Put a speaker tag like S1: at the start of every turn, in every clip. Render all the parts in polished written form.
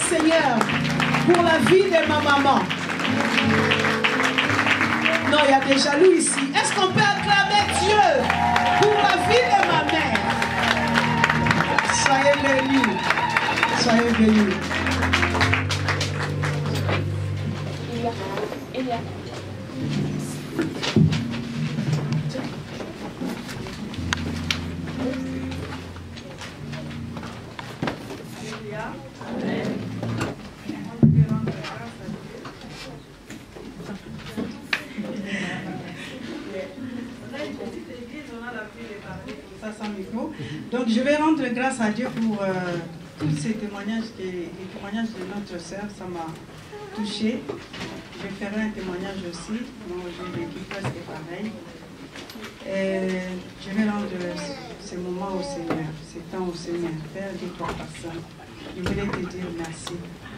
S1: Seigneur pour la vie de ma maman. Non, il y a des jaloux ici. Est-ce qu'on peut acclamer Dieu pour la vie de ma mère? Soyez bénis. Soyez bénis. Donc je vais rendre grâce à Dieu pour tous ces témoignages, les témoignages de notre sœur, ça m'a touché. Je ferai un témoignage aussi, moi j'ai vécu presque pareil. Et je vais rendre ces moments au Seigneur, ces temps au Seigneur. Père, dis-toi par ça. Je voulais te dire merci.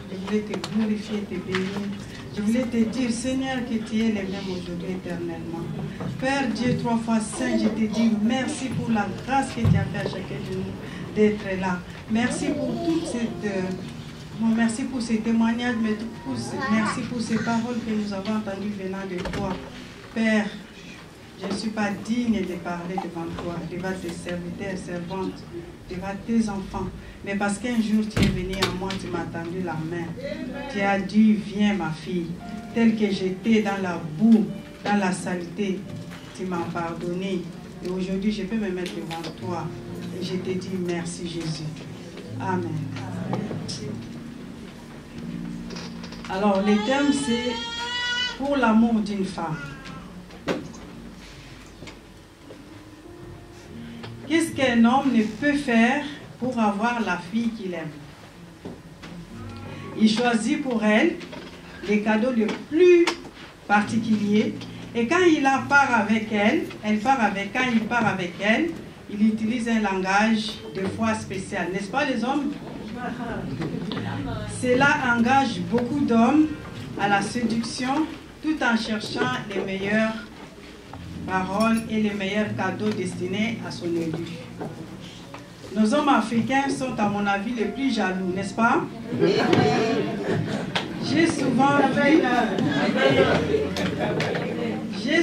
S1: Je voulais te glorifier, te bénir. Je voulais te dire, Seigneur, que tu es le même aujourd'hui éternellement. Père Dieu, 3 fois saint, je te dis merci pour la grâce que tu as fait à chacun de nous d'être là. Merci pour toute cette... merci pour ces témoignages, mais merci pour ces paroles que nous avons entendues venant de toi. Père, je ne suis pas digne de parler devant toi, devant tes serviteurs, servantes, devant tes enfants. Mais parce qu'un jour tu es venu à moi, tu m'as tendu la main. Tu as dit, viens ma fille, telle que j'étais dans la boue, dans la saleté, tu m'as pardonné. Et aujourd'hui, je peux me mettre devant toi. Et je te dis merci Jésus. Amen. Alors, le thème c'est pour l'amour d'une femme. Qu'est-ce qu'un homme ne peut faire pour avoir la fille qu'il aime? Il choisit pour elle les cadeaux les plus particuliers. Et quand il part avec elle, quand il part avec elle, il utilise un langage de foi spécial. N'est-ce pas les hommes? Cela engage beaucoup d'hommes à la séduction tout en cherchant les meilleures paroles et les meilleurs cadeaux destinés à son élu. Nos hommes africains sont à mon avis les plus jaloux, n'est-ce pas? J'ai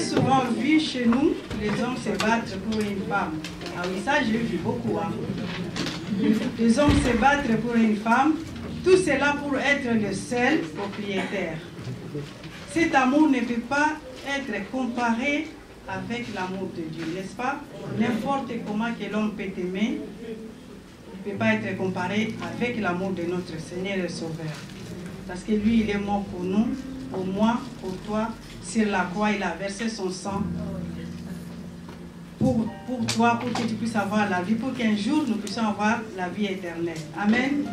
S1: souvent vu chez nous les hommes se battre pour une femme. Ah oui, ça j'ai vu beaucoup. Hein? Les hommes se battre pour une femme, tout cela pour être le seul propriétaire. Cet amour ne peut pas être comparé avec l'amour de Dieu, n'est-ce pas? N'importe comment que l'homme peut aimer, ne peut pas être comparé avec l'amour de notre Seigneur et Sauveur. Parce que lui, il est mort pour nous, pour moi, pour toi. Sur la croix, il a versé son sang pour toi, pour que tu puisses avoir la vie, pour qu'un jour nous puissions avoir la vie éternelle. Amen.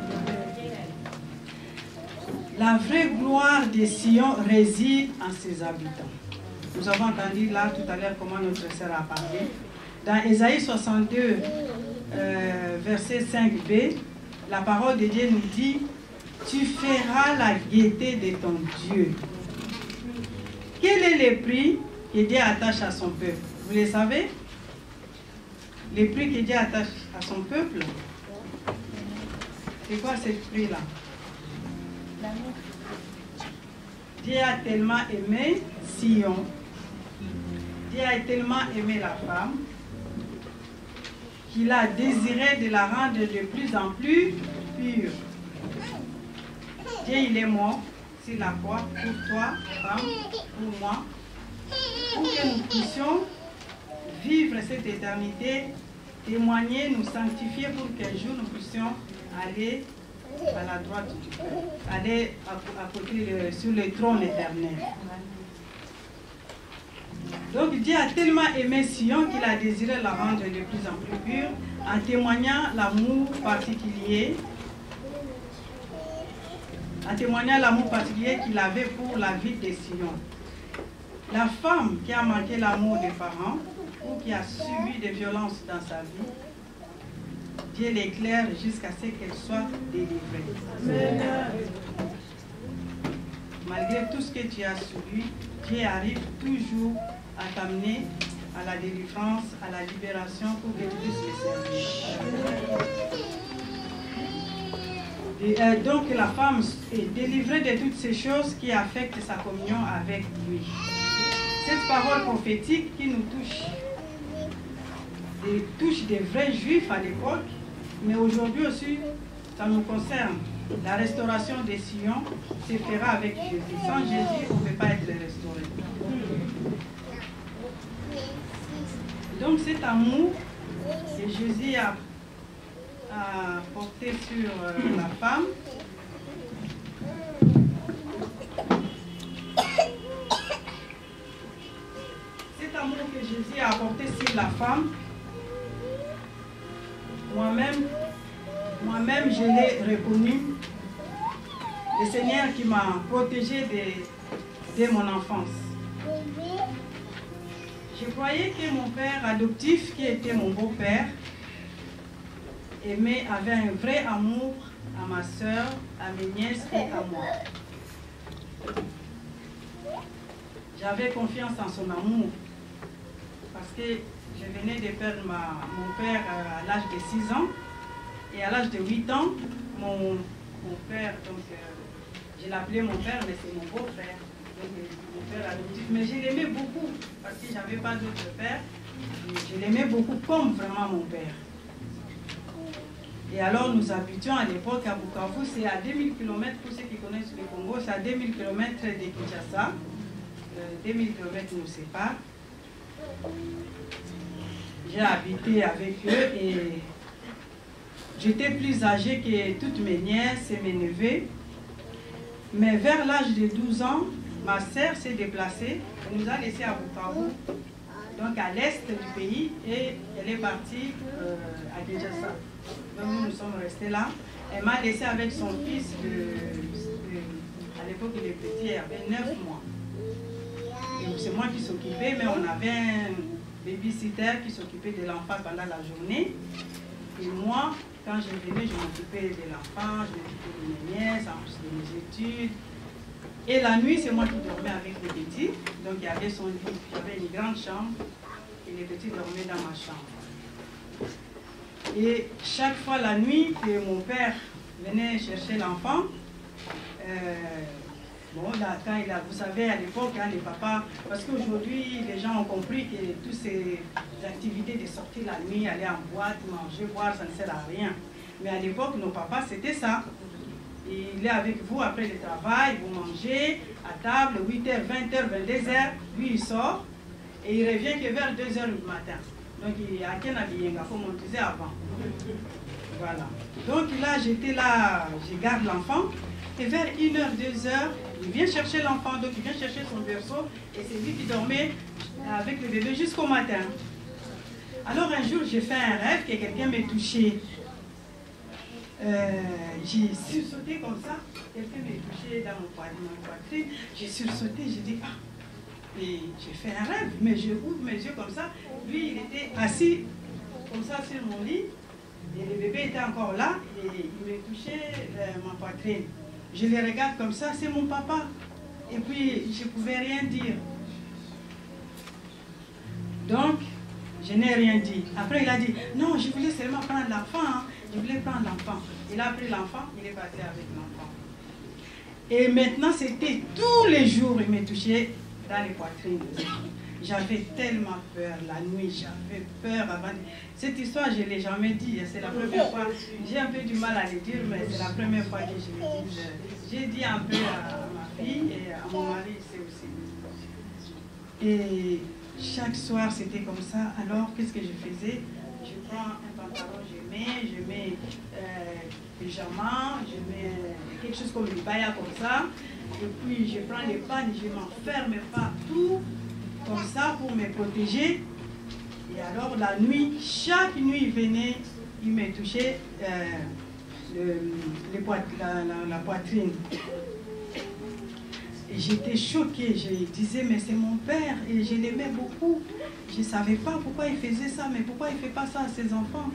S1: La vraie gloire de Sion réside en ses habitants. Nous avons entendu là tout à l'heure comment notre sœur a parlé. Dans Ésaïe 62, verset 5b, la parole de Dieu nous dit: tu feras la gaieté de ton Dieu. Quel est le prix que Dieu attache à son peuple? Vous le savez? Le prix que Dieu attache à son peuple, c'est quoi ce prix-là? Dieu a tellement aimé Sion, Dieu a tellement aimé la femme, qu'il a désiré de la rendre de plus en plus pure. Dieu, il est mort sur la croix pour toi, femme, pour moi, pour que nous puissions vivre cette éternité, témoigner, nous sanctifier pour qu'un jour nous puissions aller à la droite du Père, aller à côté sur le trône éternel. Donc Dieu a tellement aimé Sion qu'il a désiré la rendre de plus en plus pure en témoignant l'amour particulier qu'il avait pour la vie de Sion. La femme qui a manqué l'amour des parents ou qui a subi des violences dans sa vie, Dieu l'éclaire jusqu'à ce qu'elle soit délivrée. Malgré tout ce que tu as subi, Dieu arrive toujours à t'amener à la délivrance, à la libération pour que tu puisses le servir. Donc la femme est délivrée de toutes ces choses qui affectent sa communion avec lui. Cette parole prophétique qui nous touche des vrais juifs à l'époque, mais aujourd'hui aussi, ça nous concerne. La restauration des Sion se fera avec Jésus. Sans Jésus, on ne peut pas être restauré. Donc cet amour que Jésus a porté sur la femme, cet amour que Jésus a apporté sur la femme, moi-même je l'ai reconnu, le Seigneur qui m'a protégé dès mon enfance. Je croyais que mon père adoptif, qui était mon beau-père, avait un vrai amour à ma soeur, à mes nièces et à moi. J'avais confiance en son amour parce que je venais de perdre mon père à l'âge de 6 ans et à l'âge de 8 ans, mon père, donc je l'appelais mon père, mais c'est mon beau-frère, donc mon père adoptif. Mais je l'aimais beaucoup parce que je n'avais pas d'autre père. Je l'aimais beaucoup comme vraiment mon père. Et alors nous habitions à l'époque à Bukavu, c'est à 2000 km, pour ceux qui connaissent le Congo, c'est à 2000 km de Kinshasa. 2000 km nous séparent. J'ai habité avec eux et j'étais plus âgée que toutes mes nièces et mes neveux. Mais vers l'âge de 12 ans, ma sœur s'est déplacée, elle nous a laissés à Bukavu, donc à l'est du pays, et elle est partie à Kinshasa. Donc nous sommes restés là. Elle m'a laissé avec son fils, à l'époque il est petit, il avait 9 mois. Et c'est moi qui s'occupais, mais on avait un babysitter qui s'occupait de l'enfant pendant la journée. Et moi, quand je venais, je m'occupais de l'enfant, je m'occupais de mes nièces, en plus de mes études. Et la nuit, c'est moi qui dormais avec les petits. Donc il y avait son lit, j'avais une grande chambre et les petits dormaient dans ma chambre. Et chaque fois la nuit que mon père venait chercher l'enfant, bon, là, quand vous savez, à l'époque, hein, les papas, parce qu'aujourd'hui, les gens ont compris que toutes ces activités de sortir la nuit, aller en boîte, manger, boire, ça ne sert à rien. Mais à l'époque, nos papas, c'était ça. Il est avec vous après le travail, vous mangez à table, 8h, 20h, 22h, lui il sort et il revient que vers 2h du matin. Donc il y a qu'un habillé, comme on disait avant. Voilà. Donc là, j'étais là, je garde l'enfant. Et vers 1h, 2h, il vient chercher l'enfant, donc il vient chercher son berceau, et c'est lui qui dormait avec le bébé jusqu'au matin. Alors un jour, j'ai fait un rêve que quelqu'un m'ait touché. J'ai sursauté comme ça, quelqu'un m'ait touché dans mon poitrine, j'ai sursauté, j'ai dit ah, et j'ai fait un rêve, mais je ouvre mes yeux comme ça, lui il était assis comme ça sur mon lit, et le bébé était encore là, et il m'a touché ma poitrine. Je les regarde comme ça, c'est mon papa. Et puis, je ne pouvais rien dire. Donc, je n'ai rien dit. Après, il a dit, non, je voulais seulement prendre l'enfant. Hein. Je voulais prendre l'enfant. Il a pris l'enfant, il est parti avec l'enfant. Et maintenant, c'était tous les jours, il me touchait dans les poitrines. J'avais tellement peur la nuit, j'avais peur avant. Cette histoire, je ne l'ai jamais dit, c'est la première fois. J'ai un peu du mal à le dire, mais c'est la première fois que je le dis. J'ai dit un peu à ma fille et à mon mari, c'est aussi. Et chaque soir, c'était comme ça. Alors, qu'est-ce que je faisais? Je prends un pantalon, je mets pyjama, je mets quelque chose comme une baya comme ça. Et puis, je prends les pannes, je m'enferme partout. Comme ça pour me protéger. Et alors la nuit, chaque nuit il venait, il me touchait la poitrine. Et j'étais choquée, je disais mais c'est mon père et je l'aimais beaucoup. Je ne savais pas pourquoi il faisait ça, mais pourquoi il ne fait pas ça à ses enfants.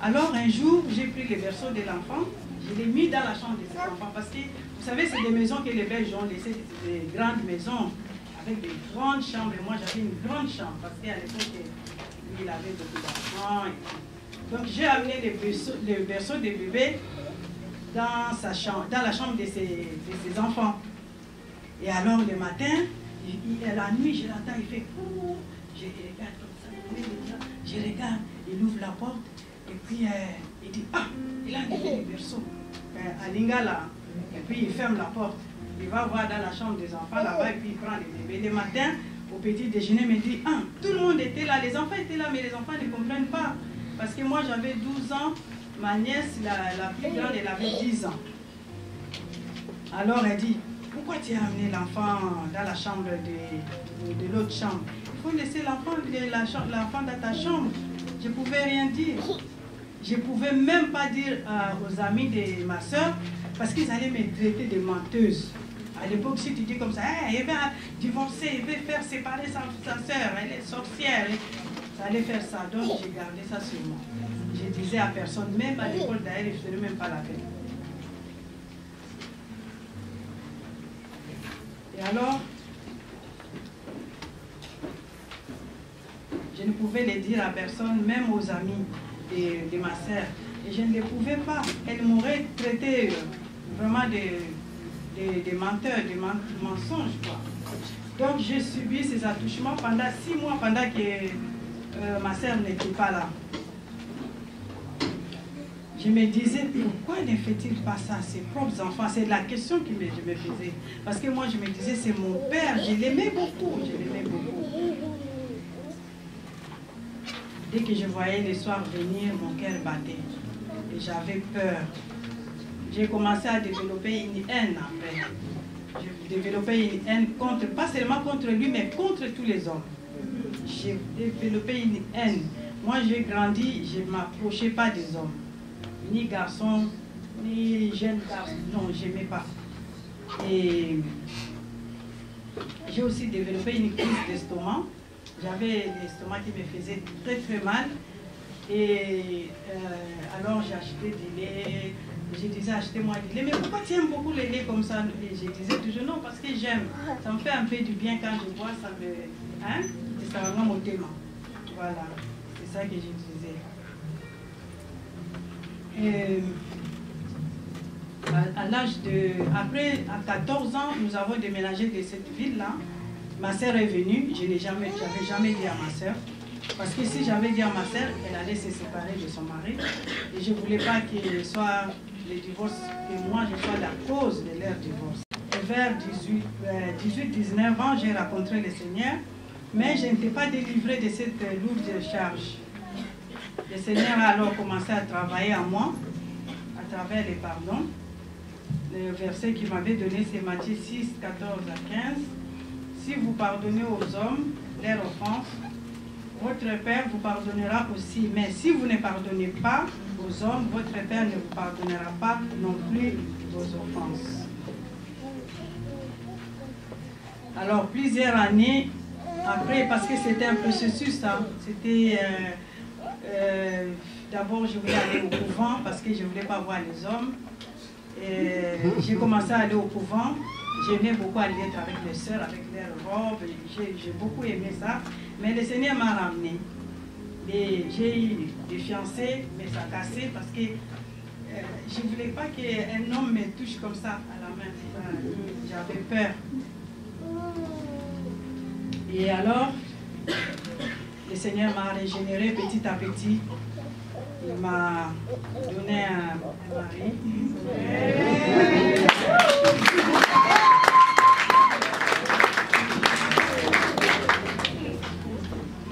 S1: Alors un jour, j'ai pris le berceau de l'enfant, je l'ai mis dans la chambre de ses enfants. Parce que vous savez, c'est des maisons que les Belges ont laissées, des grandes maisons. Avec des grandes chambres, et moi j'avais une grande chambre, parce qu'à l'époque, lui il avait beaucoup d'enfants. Donc j'ai amené le berceau des bébés dans la chambre de ses enfants. Et alors le matin, la nuit, je l'entends, il fait ouh, je regarde comme ça, je regarde, il ouvre la porte, et puis il dit, ah, il a nettoyé le berceau, à Lingala, et puis il ferme la porte. Il va voir dans la chambre des enfants là-bas, et puis il prend les bébés. Le matin, au petit déjeuner, il me dit, ah, tout le monde était là, les enfants étaient là, mais les enfants ne comprennent pas. Parce que moi, j'avais 12 ans, ma nièce, la plus grande, elle avait 10 ans. Alors elle dit, pourquoi tu as amené l'enfant dans la chambre de l'autre chambre? Il faut laisser l'enfant dans ta chambre. Je ne pouvais rien dire. Je ne pouvais même pas dire aux amis de ma soeur, parce qu'ils allaient me traiter de menteuse. À l'époque, si tu dis comme ça, hey, il va divorcer, il va faire séparer sa soeur, elle est sorcière. Ça allait faire ça. Donc j'ai gardé ça sur moi. Je disais à personne, même à l'école d'ailleurs, je ne faisais même pas la peine. Et alors, je ne pouvais le dire à personne, même aux amis de ma sœur. Et je ne le pouvais pas. Elle m'aurait traité vraiment de menteurs, de mensonges, quoi. Donc j'ai subi ces attouchements pendant 6 mois, pendant que ma sœur n'était pas là. Je me disais, pourquoi ne fait-il pas ça à ses propres enfants? C'est la question que je me faisais. Parce que moi, je me disais, c'est mon père, je l'aimais beaucoup, je l'aimais beaucoup. Dès que je voyais les soirs venir, mon cœur battait. Et j'avais peur. J'ai commencé à développer une haine après. J'ai développé une haine contre, pas seulement contre lui, mais contre tous les hommes. J'ai développé une haine. Moi, j'ai grandi, je ne m'approchais pas des hommes. Ni garçons, ni jeunes garçons. Non, je n'aimais pas. Et j'ai aussi développé une crise d'estomac. J'avais l'estomac qui me faisait très très mal. Et alors j'ai acheté du lait. Je disais, achetez-moi du lait. Mais pourquoi tu aimes beaucoup le lait comme ça? Et je disais toujours non, parce que j'aime. Ça me fait un peu du bien quand je bois, ça me... Hein? Et ça me rend mon thème. Voilà, c'est ça que je disais. Et à l'âge de... Après, à 14 ans, nous avons déménagé de cette ville-là. Ma sœur est venue, je n'avais jamais dit à ma sœur. Parce que si j'avais dit à ma sœur, elle allait se séparer de son mari. Et je ne voulais pas qu'il soit le divorce, que moi je sois la cause de leur divorce. Et vers 18-19 ans, j'ai rencontré le Seigneur, mais je n'étais pas délivrée de cette lourde charge. Le Seigneur a alors commencé à travailler en moi, à travers les pardons. Le verset qu'il m'avait donné, c'est Matthieu 6, 14 à 15. Si vous pardonnez aux hommes leurs offenses, votre Père vous pardonnera aussi. Mais si vous ne pardonnez pas aux hommes, votre Père ne vous pardonnera pas non plus vos offenses. Alors, plusieurs années après, parce que c'était un processus, hein, c'était... D'abord, je voulais aller au couvent parce que je ne voulais pas voir les hommes. J'ai commencé à aller au couvent. J'aimais beaucoup aller être avec les sœurs, avec leurs robes. J'ai beaucoup aimé ça. Mais le Seigneur m'a ramené. J'ai eu des fiancés, mais ça a cassé parce que je ne voulais pas qu'un homme me touche comme ça à la main. J'avais peur. Et alors, le Seigneur m'a régénéré petit à petit. Il m'a donné un mari.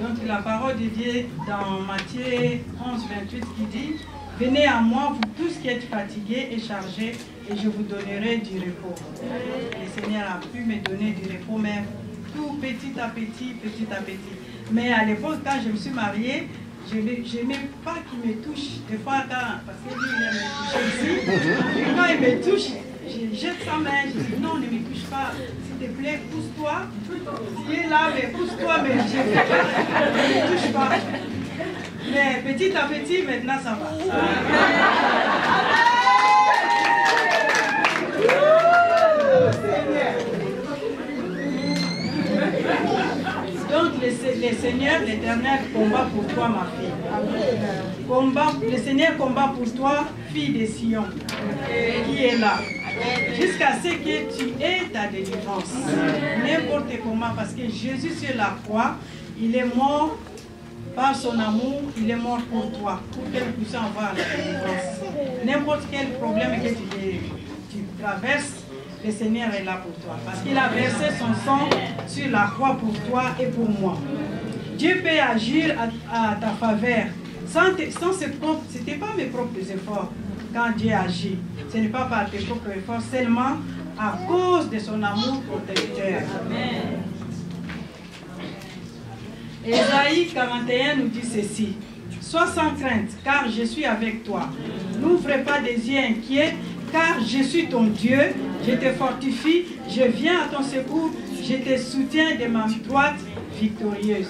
S1: Donc la parole de Dieu dans Matthieu 11, 28 qui dit « Venez à moi, vous tous qui êtes fatigués et chargés, et je vous donnerai du repos. » Le Seigneur a pu me donner du repos, mais tout petit à petit, petit à petit. Mais à l'époque, quand je me suis mariée, je n'aimais pas qu'il me touche. Des fois, parce que lui, il aime me toucher ici. Et quand il me touche, je jette sa main. Je dis non, ne me touche pas. S'il te plaît, pousse-toi. Tu es là, mais pousse-toi, mais je ne me touche pas. Mais petit à petit, maintenant, ça va. Donc le Seigneur, l'Éternel, combat pour toi, ma fille. Le Seigneur combat pour toi, fille de Sion, qui est là. Jusqu'à ce que tu aies ta délivrance. N'importe comment, parce que Jésus sur la croix, il est mort par son amour, il est mort pour toi, pour que nous puissions avoir la délivrance. N'importe quel problème que tu traverses, le Seigneur est là pour toi. Parce qu'il a versé son sang sur la croix pour toi et pour moi. Dieu peut agir à ta faveur. Ce n'était pas mes propres efforts quand Dieu agit. Ce n'est pas par tes propres efforts, seulement à cause de son amour protecteur. Amen. Ésaïe 41 nous dit ceci. Sois sans crainte, car je suis avec toi. N'ouvre pas des yeux inquiets, car je suis ton Dieu. Je te fortifie, je viens à ton secours, je te soutiens de ma droite victorieuse.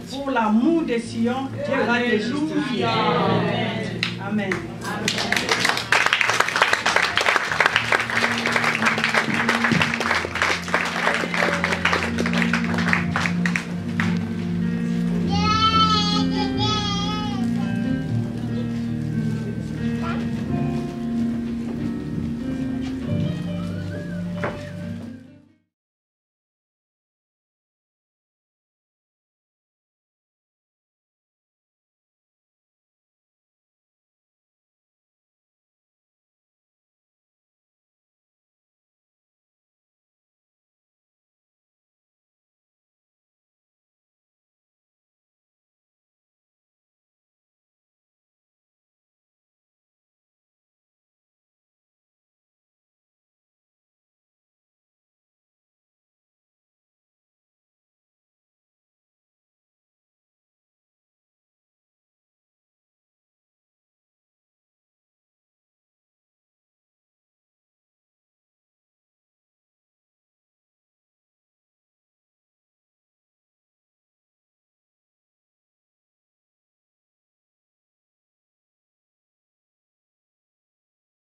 S1: Pour l'amour de Sion, Dieu va te justifier. Amen. Amen.